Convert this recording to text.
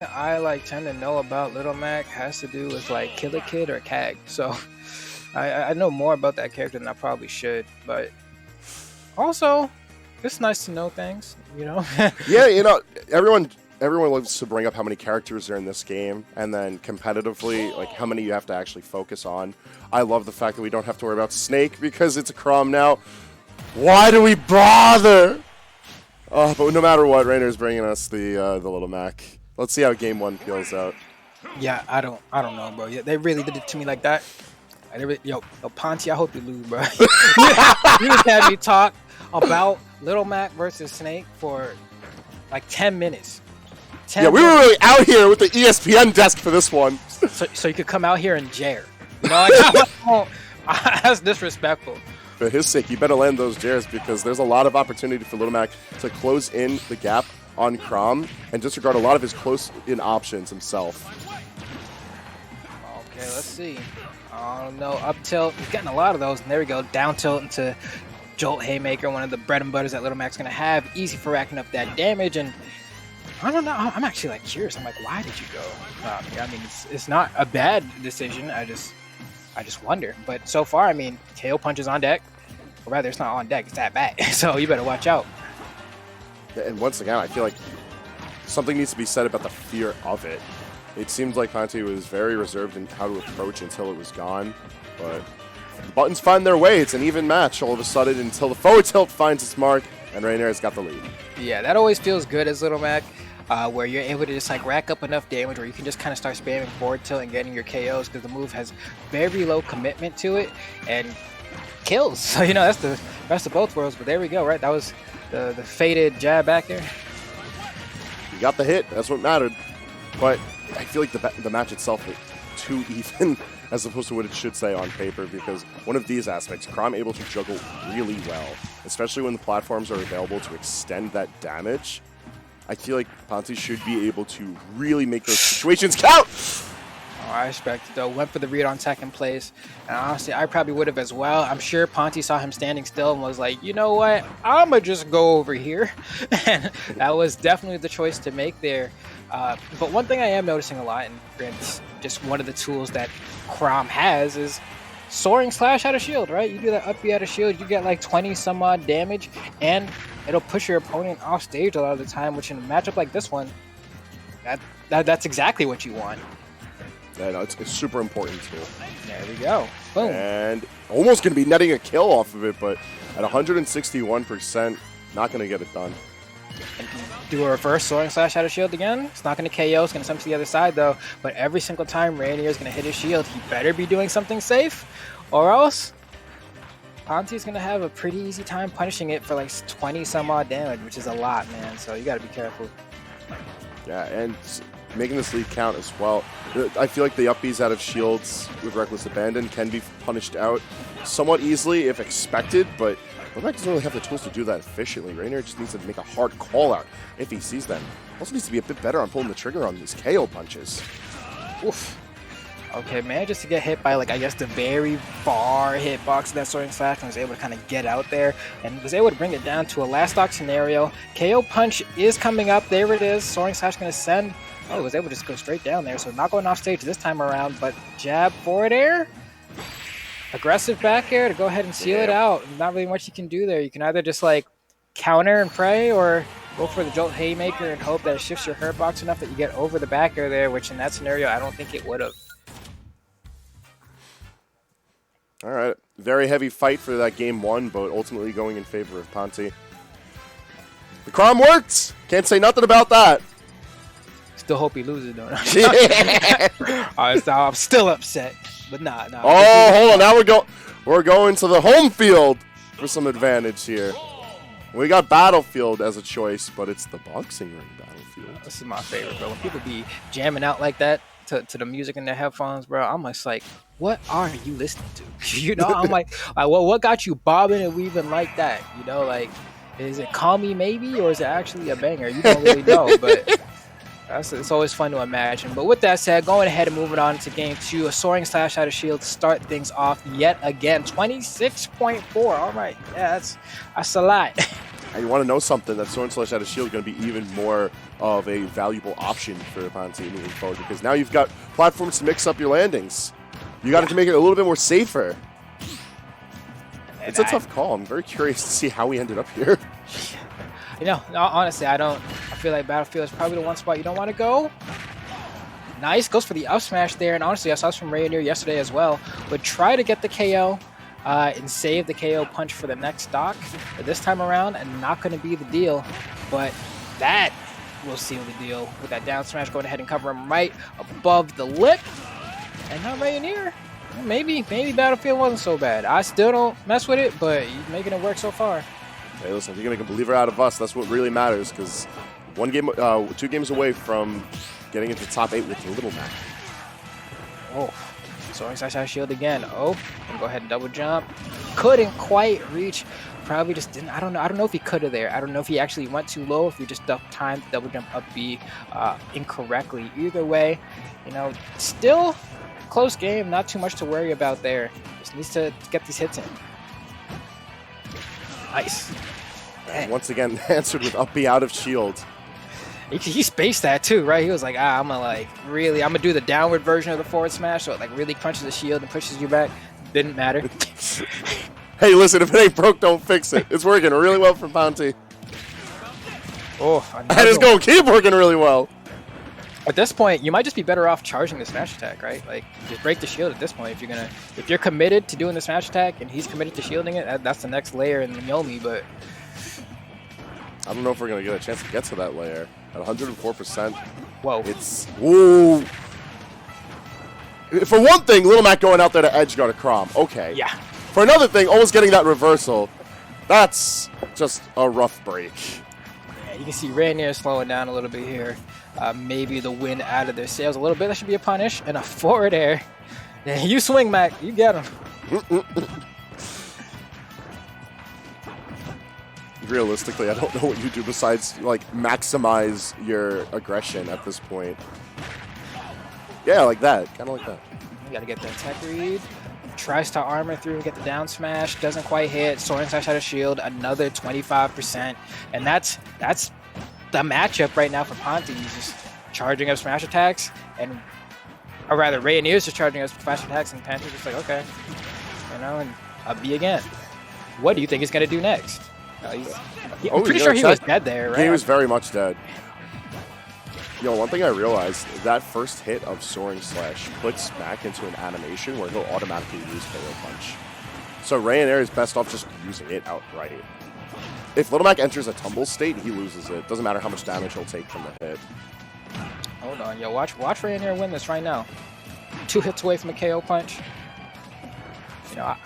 I like tend to know about Little Mac has to do with like Kill a Kid or CAG. So I know more about that character than I probably should, but also it's nice to know things, you know. Yeah, everyone loves to bring up how many characters are in this game, and then competitively, like how many you have to actually focus on. I love the fact that we don't have to worry about Snake because it's a Chrom now. Why do we bother? But no matter what, Rayonier's bringing us the Little Mac. Let's see how Game 1 feels out. Yeah, I don't know, bro. Yeah, they really did it to me like that. Yo, Panti, I hope you lose, bro. You just had me talk about Little Mac versus Snake for like 10 minutes. Yeah, we were really out here with the ESPN desk for this one. So you could come out here and jare. You know, that's disrespectful. For his sake, you better land those jares because there's a lot of opportunity for Little Mac to close in the gap on Chrom and disregard a lot of his close-in options himself. Okay, let's see. Oh no, up tilt. He's getting a lot of those. And there we go. Down tilt into Jolt Haymaker, one of the bread and butters that Little Mac's going to have. Easy for racking up that damage. And I don't know. I'm actually like curious. I'm like, why did you go? I mean, it's not a bad decision. I just wonder. But so far, I mean, KO punch is on deck. Or rather, it's not on deck. It's at bat. So you better watch out. And once again, I feel like something needs to be said about the fear of it. It seemed like Panti was very reserved in how to approach until it was gone. But the buttons find their way. It's an even match all of a sudden until the forward tilt finds its mark and Rayonier has got the lead. Yeah, that always feels good as Little Mac. Where you're able to just like rack up enough damage where you can just kind of start spamming forward tilt and getting your KOs because the move has very low commitment to it and kills. So, you know, that's the best of both worlds. But there we go, right? That was the faded jab back there. You got the hit. That's what mattered. But I feel like the match itself is too even as opposed to what it should say on paper because one of these aspects, Chrom able to juggle really well, especially when the platforms are available to extend that damage. I feel like Panti should be able to really make those situations count. Oh, I respect it, though. Went for the read on second place. And honestly, I probably would have as well. I'm sure Panti saw him standing still and was like, you know what? I'm going to just go over here. And that was definitely the choice to make there. But one thing I am noticing a lot, and granted, just one of the tools that Chrom has is soaring slash out of shield, right? You do that up B out of shield, you get like 20 some odd damage, and it'll push your opponent off stage a lot of the time, which in a matchup like this one, that's exactly what you want. Yeah, no, it's a super important tool. There we go. Boom. And almost going to be netting a kill off of it, but at 161%, not going to get it done. And do a reverse soaring slash out of shield again. It's not going to KO. It's going to send to the other side, though. But every single time Rayonier is going to hit his shield, he better be doing something safe, or else Panti's going to have a pretty easy time punishing it for like 20 some odd damage, which is a lot, man. So you got to be careful. Yeah, and making this lead count as well. I feel like the up Bs out of shields with Reckless Abandon can be punished out somewhat easily if expected, but Little Mac doesn't really have the tools to do that efficiently. Rayonier just needs to make a hard call out if he sees them. Also needs to be a bit better on pulling the trigger on these KO punches. Oof. Okay, manages to get hit by, like, I guess the very far hitbox of that soaring slash and was able to kind of get out there and was able to bring it down to a last stock scenario. KO punch is coming up. There it is. Soaring slash going to send. Oh, was able to just go straight down there. So not going off stage this time around, but jab forward air. Aggressive back air to go ahead and seal it out. Not really much you can do there. You can either just like counter and pray or go for the Jolt Haymaker and hope that it shifts your hurt box enough that you get over the back air there, which in that scenario, I don't think it would have. All right. Very heavy fight for that game one, but ultimately going in favor of Panti. The Chrom worked. Can't say nothing about that. Still hope he loses, though. I'm still upset, but nah. Oh, hold on. Now we're going to the home field for some advantage here. We got Battlefield as a choice, but it's the boxing ring Battlefield. This is my favorite, bro. When people be jamming out like that to the music in their headphones, bro, I'm just like, what are you listening to? You know, I'm like what got you bobbing and weaving like that? You know, like, is it Call Me Maybe or is it actually a banger? You don't really know, but it's always fun to imagine. But with that said, going ahead and moving on to game two, a soaring slash out of shield to start things off yet again. 26.4. All right, yeah, that's a lot. And you want to know something, that Soaring Slash out of shield is going to be even more of a valuable option for Panti moving forward, because now you've got platforms to mix up your landings. You got to make it a little bit more safer. It's a tough call. I'm very curious to see how we ended up here. You know, honestly, I feel like Battlefield is probably the one spot you don't want to go. Nice, goes for the up smash there, and honestly, I saw this from Rayonier yesterday as well. Would try to get the KO and save the KO punch for the next stock. But this time around, and not going to be the deal. But that will seal the deal with that down smash, going ahead and cover him right above the lip. And now Rayonier, maybe Battlefield wasn't so bad. I still don't mess with it, but he's making it work so far. Hey, listen, if you're going to make a believer out of us, that's what really matters, because 2 games away from getting into the top 8 with the Little Mac. Oh, Soaring Slash out shield again. Oh, and go ahead and double jump. Couldn't quite reach. Probably just didn't. I don't know if he could have there. I don't know if he actually went too low, if he just timed the double jump up B incorrectly. Either way, you know, still close game. Not too much to worry about there. Just needs to get these hits in. Nice. And once again, answered with up B out of shield. He spaced that too, right? He was like, I'm gonna do the downward version of the forward smash, so it like really crunches the shield and pushes you back. Didn't matter. Hey, listen, if it ain't broke, don't fix it. It's working really well for Panti. Oh, and it's going to keep working really well. At this point, you might just be better off charging the smash attack, right? Like, just break the shield at this point. If you're committed to doing the smash attack and he's committed to shielding it, that's the next layer in the Yomi, but I don't know if we're going to get a chance to get to that layer. At 104%. Whoa. It's... Ooh. For one thing, Little Mac going out there to edge guard a Chrom. Okay. Yeah. For another thing, almost getting that reversal. That's just a rough break. Yeah, you can see Rayonier slowing down a little bit here. Maybe the wind out of their sails a little bit. That should be a punish. And a forward air. Yeah, you swing, Mac. You get him. Realistically, I don't know what you do besides, like, maximize your aggression at this point. Yeah, like that. Kind of like that. You gotta get that tech read. Tries to armor through, get the down smash. Doesn't quite hit. Soaring Slash out of shield. Another 25%. And that's the matchup right now for Panti. He's just charging up smash attacks. Or rather, Rayonier's just charging up smash attacks. And Panti's just like, okay. You know, and up B again. What do you think he's gonna do next? I'm pretty sure he was dead there, right? He was very much dead. Yo, one thing I realized, that first hit of Soaring Slash puts Mac into an animation where he'll automatically use KO Punch. So Rayonier is best off just using it outright. If Little Mac enters a tumble state, he loses it. Doesn't matter how much damage he'll take from the hit. Hold on, yo, watch Rayonier win this right now. 2 hits away from a KO Punch. You know,